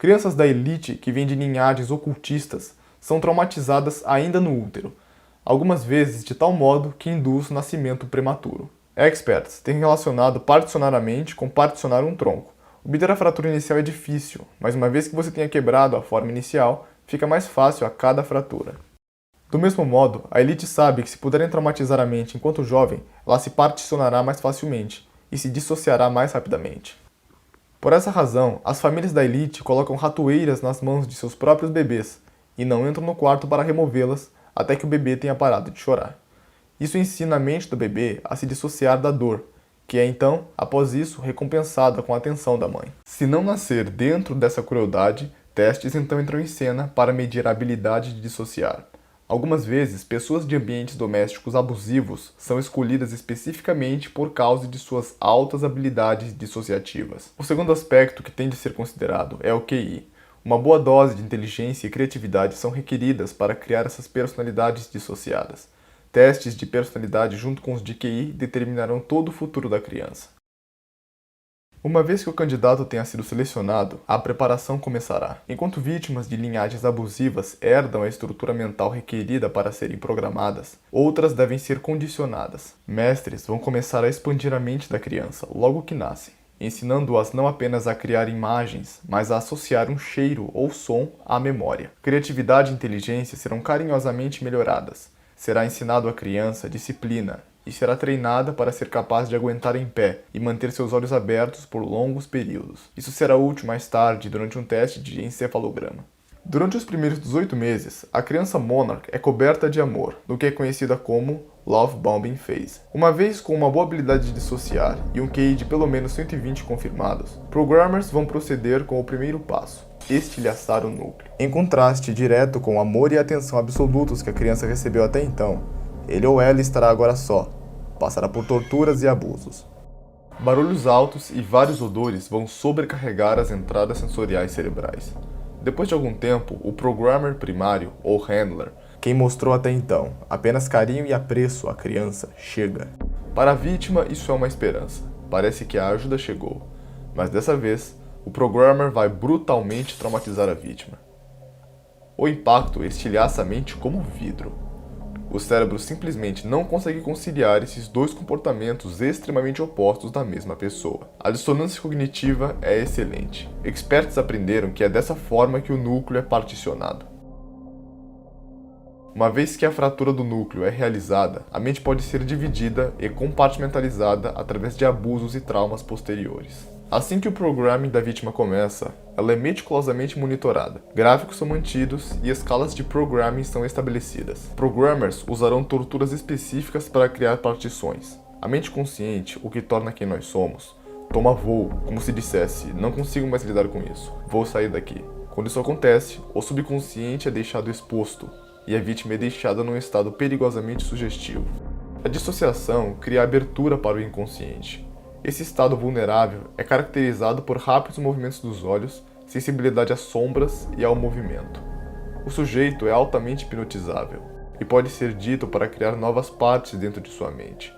Crianças da elite que vêm de linhagens ocultistas são traumatizadas ainda no útero, algumas vezes de tal modo que induz o nascimento prematuro. Experts têm relacionado particionarmente com particionar um tronco. Obter a fratura inicial é difícil, mas uma vez que você tenha quebrado a forma inicial, fica mais fácil a cada fratura. Do mesmo modo, a elite sabe que se puderem traumatizar a mente enquanto jovem, ela se particionará mais facilmente e se dissociará mais rapidamente. Por essa razão, as famílias da elite colocam ratoeiras nas mãos de seus próprios bebês e não entram no quarto para removê-las até que o bebê tenha parado de chorar. Isso ensina a mente do bebê a se dissociar da dor, que é então, após isso, recompensada com a atenção da mãe. Se não nascer dentro dessa crueldade, testes então entram em cena para medir a habilidade de dissociar. Algumas vezes, pessoas de ambientes domésticos abusivos são escolhidas especificamente por causa de suas altas habilidades dissociativas. O segundo aspecto que tem de ser considerado é o QI. Uma boa dose de inteligência e criatividade são requeridas para criar essas personalidades dissociadas. Testes de personalidade junto com os de QI determinarão todo o futuro da criança. Uma vez que o candidato tenha sido selecionado, a preparação começará. Enquanto vítimas de linhagens abusivas herdam a estrutura mental requerida para serem programadas, outras devem ser condicionadas. Mestres vão começar a expandir a mente da criança logo que nascem, ensinando-as não apenas a criar imagens, mas a associar um cheiro ou som à memória. Criatividade e inteligência serão carinhosamente melhoradas. Será ensinado à criança disciplina e será treinada para ser capaz de aguentar em pé e manter seus olhos abertos por longos períodos. Isso será útil mais tarde durante um teste de encefalograma. Durante os primeiros 18 meses, a criança Monarch é coberta de amor, no que é conhecida como Love Bombing Phase. Uma vez com uma boa habilidade de dissociar e um QI de pelo menos 120 confirmados, programmers vão proceder com o primeiro passo: estilhaçar o núcleo. Em contraste direto com o amor e a atenção absolutos que a criança recebeu até então, ele ou ela estará agora só, passará por torturas e abusos. Barulhos altos e vários odores vão sobrecarregar as entradas sensoriais cerebrais. Depois de algum tempo, o programmer primário, ou handler, quem mostrou até então apenas carinho e apreço à criança, chega. Para a vítima, isso é uma esperança. Parece que a ajuda chegou, mas dessa vez, o programmer vai brutalmente traumatizar a vítima. O impacto estilhaça a mente como vidro. O cérebro simplesmente não consegue conciliar esses dois comportamentos extremamente opostos da mesma pessoa. A dissonância cognitiva é excelente. Experts aprenderam que é dessa forma que o núcleo é particionado. Uma vez que a fratura do núcleo é realizada, a mente pode ser dividida e compartimentalizada através de abusos e traumas posteriores. Assim que o programming da vítima começa, ela é meticulosamente monitorada. Gráficos são mantidos e escalas de programming são estabelecidas. Programmers usarão torturas específicas para criar partições. A mente consciente, o que torna quem nós somos, toma voo, como se dissesse: não consigo mais lidar com isso, vou sair daqui. Quando isso acontece, o subconsciente é deixado exposto e a vítima é deixada num estado perigosamente sugestivo. A dissociação cria abertura para o inconsciente. Esse estado vulnerável é caracterizado por rápidos movimentos dos olhos, sensibilidade às sombras e ao movimento. O sujeito é altamente hipnotizável e pode ser dito para criar novas partes dentro de sua mente.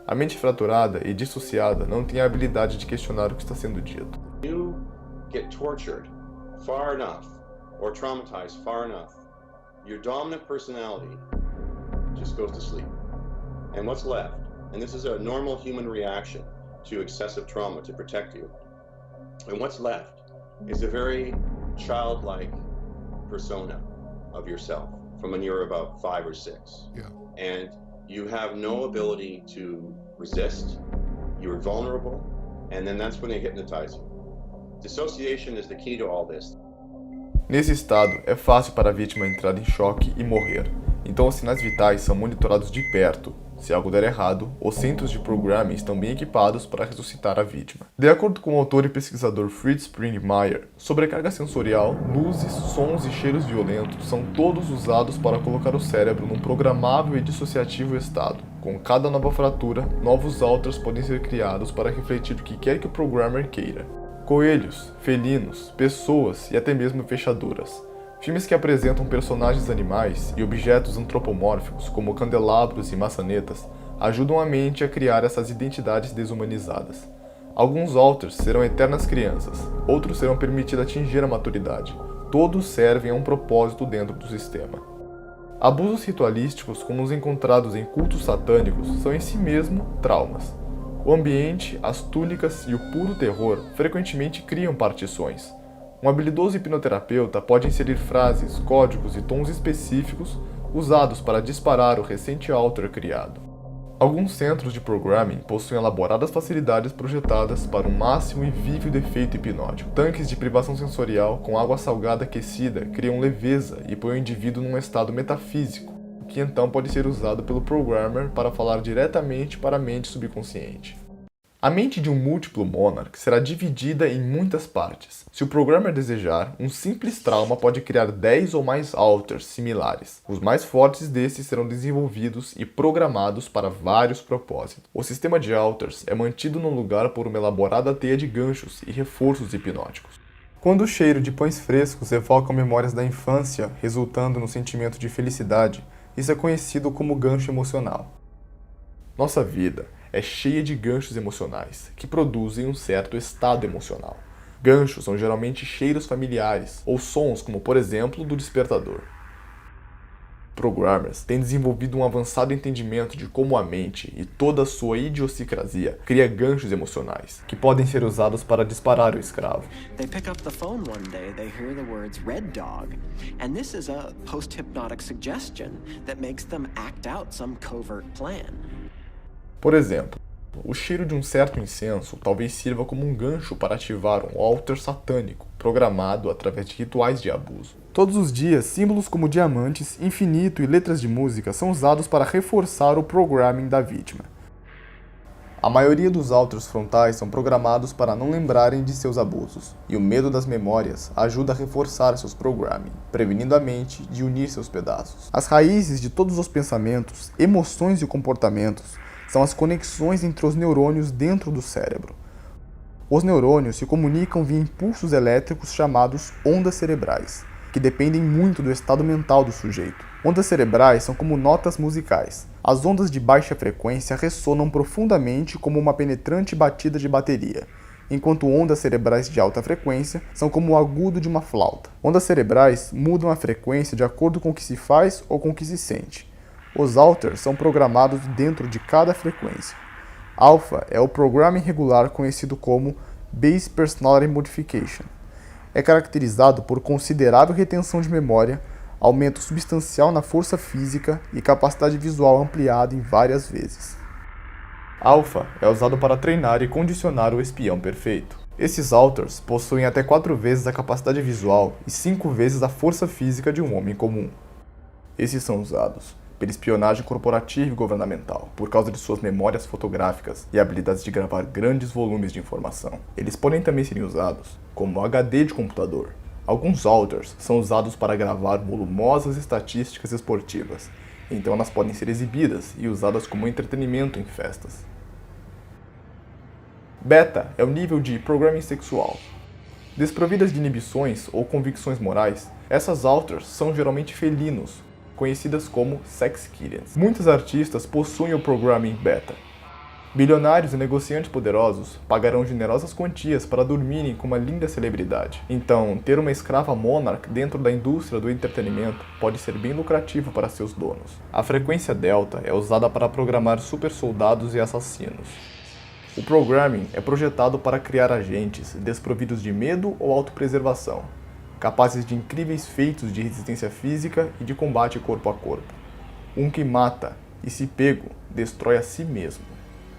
A mente fraturada e dissociada não tem a habilidade de questionar o que está sendo dito. You get tortured far enough or traumatized far enough, your dominant personality just goes to sleep. And what's left? And this is a normal human reaction to excessive trauma to protect you. And what's left is a very childlike persona of yourself from when you were about 5 or 6. Yeah. And you have no ability to resist. You're vulnerable, and then that's when they hypnotize you. Dissociation is the key to all this. Nesse estado, é fácil para a vítima entrar em choque e morrer. Então os sinais vitais são monitorados de perto. Se algo der errado, os centros de programming estão bem equipados para ressuscitar a vítima. De acordo com o autor e pesquisador Fritz Springmeier, sobrecarga sensorial, luzes, sons e cheiros violentos são todos usados para colocar o cérebro num programável e dissociativo estado. Com cada nova fratura, novos outros podem ser criados para refletir o que quer que o programmer queira. Coelhos, felinos, pessoas e até mesmo fechaduras. Filmes que apresentam personagens animais e objetos antropomórficos, como candelabros e maçanetas, ajudam a mente a criar essas identidades desumanizadas. Alguns alters serão eternas crianças, outros serão permitidos atingir a maturidade. Todos servem a um propósito dentro do sistema. Abusos ritualísticos, como os encontrados em cultos satânicos, são em si mesmo traumas. O ambiente, as túnicas e o puro terror frequentemente criam partições. Um habilidoso hipnoterapeuta pode inserir frases, códigos e tons específicos usados para disparar o recente alter criado. Alguns centros de programming possuem elaboradas facilidades projetadas para um máximo e vívido efeito hipnótico. Tanques de privação sensorial com água salgada aquecida criam leveza e põem o indivíduo num estado metafísico, que então pode ser usado pelo programmer para falar diretamente para a mente subconsciente. A mente de um múltiplo monarch será dividida em muitas partes. Se o programmer desejar, um simples trauma pode criar 10 ou mais alters similares. Os mais fortes desses serão desenvolvidos e programados para vários propósitos. O sistema de alters é mantido no lugar por uma elaborada teia de ganchos e reforços hipnóticos. Quando o cheiro de pães frescos evoca memórias da infância, resultando no sentimento de felicidade, isso é conhecido como gancho emocional. Nossa vida é cheia de ganchos emocionais, que produzem um certo estado emocional. Ganchos são geralmente cheiros familiares, ou sons como, por exemplo, do despertador. Programmers têm desenvolvido um avançado entendimento de como a mente e toda a sua idiosincrasia cria ganchos emocionais, que podem ser usados para disparar o escravo. They pick up the phone one day, they hear the words "red dog", and this is a post-hypnotic suggestion that makes them act out some covert plan. Por exemplo, o cheiro de um certo incenso talvez sirva como um gancho para ativar um alter satânico, programado através de rituais de abuso. Todos os dias, símbolos como diamantes, infinito e letras de música são usados para reforçar o programming da vítima. A maioria dos alters frontais são programados para não lembrarem de seus abusos, e o medo das memórias ajuda a reforçar seus programming, prevenindo a mente de unir seus pedaços. As raízes de todos os pensamentos, emoções e comportamentos são as conexões entre os neurônios dentro do cérebro. Os neurônios se comunicam via impulsos elétricos chamados ondas cerebrais, que dependem muito do estado mental do sujeito. Ondas cerebrais são como notas musicais. As ondas de baixa frequência ressonam profundamente como uma penetrante batida de bateria, enquanto ondas cerebrais de alta frequência são como o agudo de uma flauta. Ondas cerebrais mudam a frequência de acordo com o que se faz ou com o que se sente. Os alters são programados dentro de cada frequência. Alpha é o programming regular conhecido como Base Personality Modification. É caracterizado por considerável retenção de memória, aumento substancial na força física e capacidade visual ampliada em várias vezes. Alpha é usado para treinar e condicionar o espião perfeito. Esses alters possuem até 4 vezes a capacidade visual e 5 vezes a força física de um homem comum. Esses são usados pela espionagem corporativa e governamental, por causa de suas memórias fotográficas e habilidades de gravar grandes volumes de informação. Eles podem também ser usados como HD de computador. Alguns alters são usados para gravar volumosas estatísticas esportivas, então elas podem ser exibidas e usadas como entretenimento em festas. Beta é o nível de programming sexual. Desprovidas de inibições ou convicções morais, essas alters são geralmente felinos, conhecidas como sex killers. Muitos artistas possuem o programming beta. Bilionários e negociantes poderosos pagarão generosas quantias para dormirem com uma linda celebridade. Então, ter uma escrava monarch dentro da indústria do entretenimento pode ser bem lucrativo para seus donos. A frequência delta é usada para programar supersoldados e assassinos. O programming é projetado para criar agentes desprovidos de medo ou autopreservação, capazes de incríveis feitos de resistência física e de combate corpo a corpo. Um que mata e, se pego, destrói a si mesmo.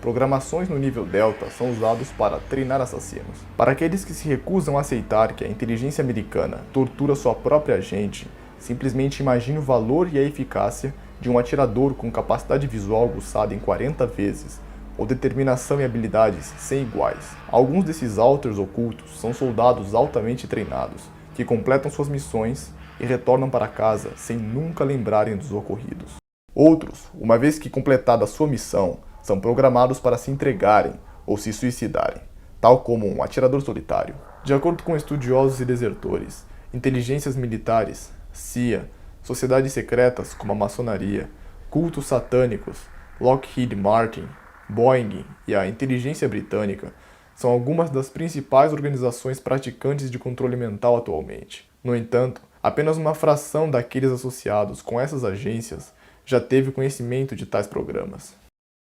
Programações no nível Delta são usados para treinar assassinos. Para aqueles que se recusam a aceitar que a inteligência americana tortura sua própria gente, simplesmente imagine o valor e a eficácia de um atirador com capacidade visual aguçada em 40 vezes, ou determinação e habilidades sem iguais. Alguns desses alters ocultos são soldados altamente treinados, que completam suas missões e retornam para casa sem nunca lembrarem dos ocorridos. Outros, uma vez que completada a sua missão, são programados para se entregarem ou se suicidarem, tal como um atirador solitário. De acordo com estudiosos e desertores, inteligências militares, CIA, sociedades secretas como a maçonaria, cultos satânicos, Lockheed Martin, Boeing e a inteligência britânica são algumas das principais organizações praticantes de controle mental atualmente. No entanto, apenas uma fração daqueles associados com essas agências já teve conhecimento de tais programas.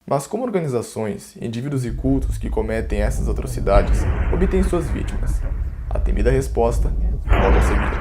Mas como organizações, indivíduos e cultos que cometem essas atrocidades obtêm suas vítimas? A temida resposta logo a seguir.